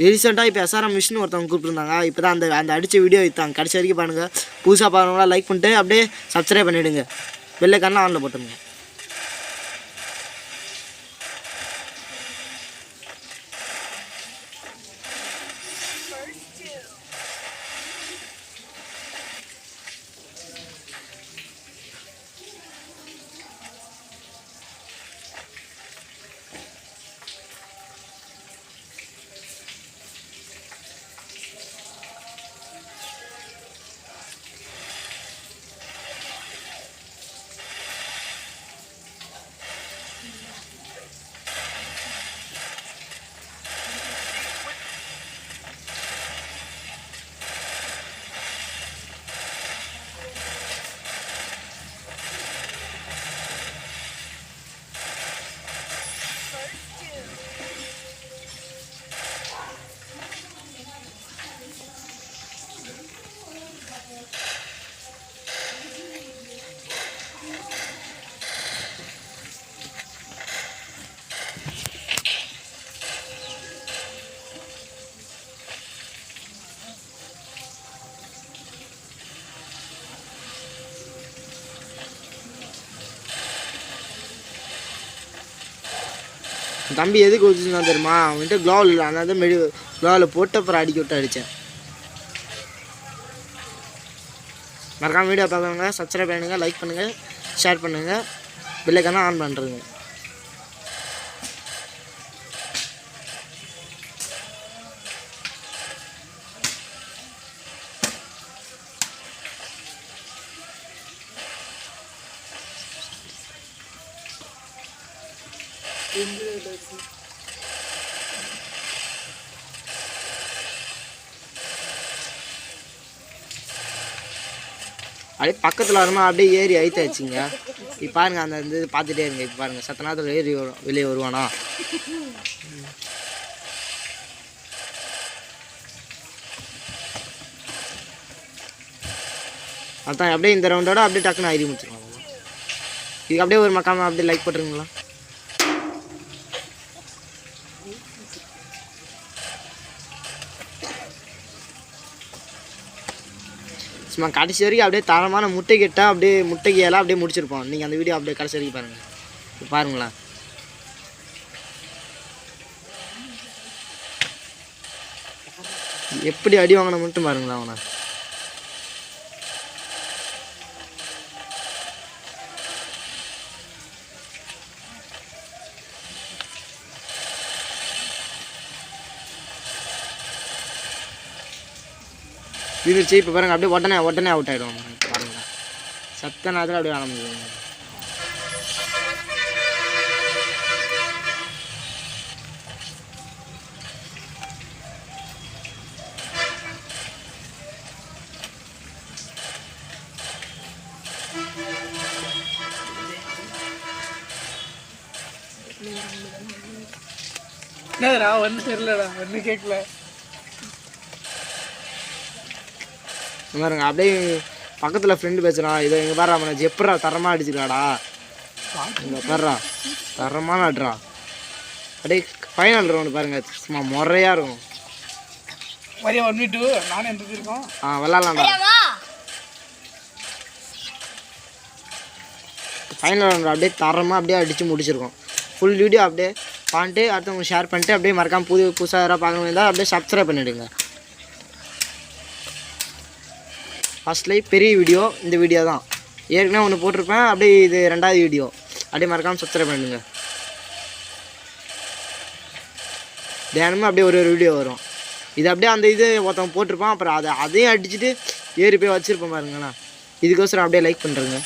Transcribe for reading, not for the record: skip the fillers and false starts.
ரீசெண்டாக இப்போ SRM machine ஒருத்தவங்க கூப்பிட்டுருந்தாங்க. இப்போ தான் அந்த அடித்த வீடியோ வைத்தாங்க. கடைசி வரைக்கும் பாருங்கள். புதுசாக பாருங்களா லைக் பண்ணிட்டு அப்படியே சப்ஸ்கிரைப் பண்ணிவிடுங்க. வெள்ளைக்காரலாம் ஆனில் போட்டுருங்க. தம்பி எதுக்கு ஊற்றினா தெரியுமா? அவன்கிட்ட க்ளோவ் இல்லை. அதனால தான் க்ளோவில் போட்டு அப்புறம் அடிக்க விட்டு அடித்தேன். மறக்காம வீடியோ பார்க்குறவங்க சப்ஸ்கிரைப் பண்ணுங்க, லைக் பண்ணுங்கள், ஷேர் பண்ணுங்கள், பெல்லைக்கான ஆன் பண்ணுறதுங்க. அப்படியே பக்கத்தில் வருமா அப்படியே ஏறி ஐத்தாச்சுங்க. இப்போ பாருங்கள் அந்த இது பார்த்துட்டே இருங்க. இப்போ பாருங்கள் சத்த நேரத்தில் ஏறி வெளியே வருவானா. அதான் அப்படியே இந்த ரவுண்டோட அப்படியே டக்குன்னு ஐடி முடிச்சிருவாங்க. இதுக்கு அப்படியே ஒரு மக்காம அப்படியே லைக் போட்டுருங்களா. சும்மா கடைசி வரைக்கும் அப்படியே தரமான முட்டை கெட்டால் அப்படியே முட்டைக்கு எல்லாம் அப்படியே முடிச்சிருப்போம். நீங்கள் அந்த வீடியோ அப்படியே கடைசி வரைக்கும் பாருங்கள். பாருங்களா எப்படி அடி வாங்கின மட்டும் பாருங்களா. அவனை வீடுச்சு. இப்போ பாருங்கள் அப்படியே உடனே அவுட் ஆகிடுவாங்க. பாருங்களா சத்த நேரத்தில் அப்படியே ஆரம்பிச்சுடுவாங்க. என்னடா ஒன்றும் தெரியலடா, ஒன்றும் கேட்கல. பாருங்க அப்படியே பக்கத்தில் ஃப்ரெண்டு பேசுகிறான். இதை எங்கள் பாரு அவனை எப்படா தரமாக அடிச்சிருக்காடா. இங்கே பாடுறா தரமான ஆடுறா. அப்படியே ஃபைனல் ரவுண்டு பாருங்கள் சும்மா முறையாக இருக்கும். விளாட்லாம்டா. ஃபைனல் ரவுண்டு அப்படியே தரமாக அப்படியே அடித்து முடிச்சிருக்கோம். ஃபுல் வீடியோ அப்படியே பண்ணிட்டு அடுத்தவங்க ஷேர் பண்ணிட்டு அப்படியே மறக்காமல் புதுசாக யாராவது பார்க்கணும் இருந்தால் அப்படியே சப்ஸ்கிரைப் பண்ணிவிடுங்க. ஃபஸ்ட்லேயே பெரிய வீடியோ இந்த வீடியோ தான். ஏற்கனவே ஒன்று போட்டிருப்பேன். அப்படியே இது ரெண்டாவது வீடியோ. அப்படியே மறக்காமல் சப்ஸ்கிரைப் பண்ணிடுங்க. தினமும் அப்படியே ஒரு வீடியோ வரும். இது அப்படியே அந்த இது ஒருத்தவங்க போட்டிருப்பான். அப்புறம் அதையும் அடிச்சுட்டு ஏறி போய் வச்சுருப்பேன் பாருங்கண்ணா. இதுக்கோசரம் அப்படியே லைக் பண்ணுறேங்க.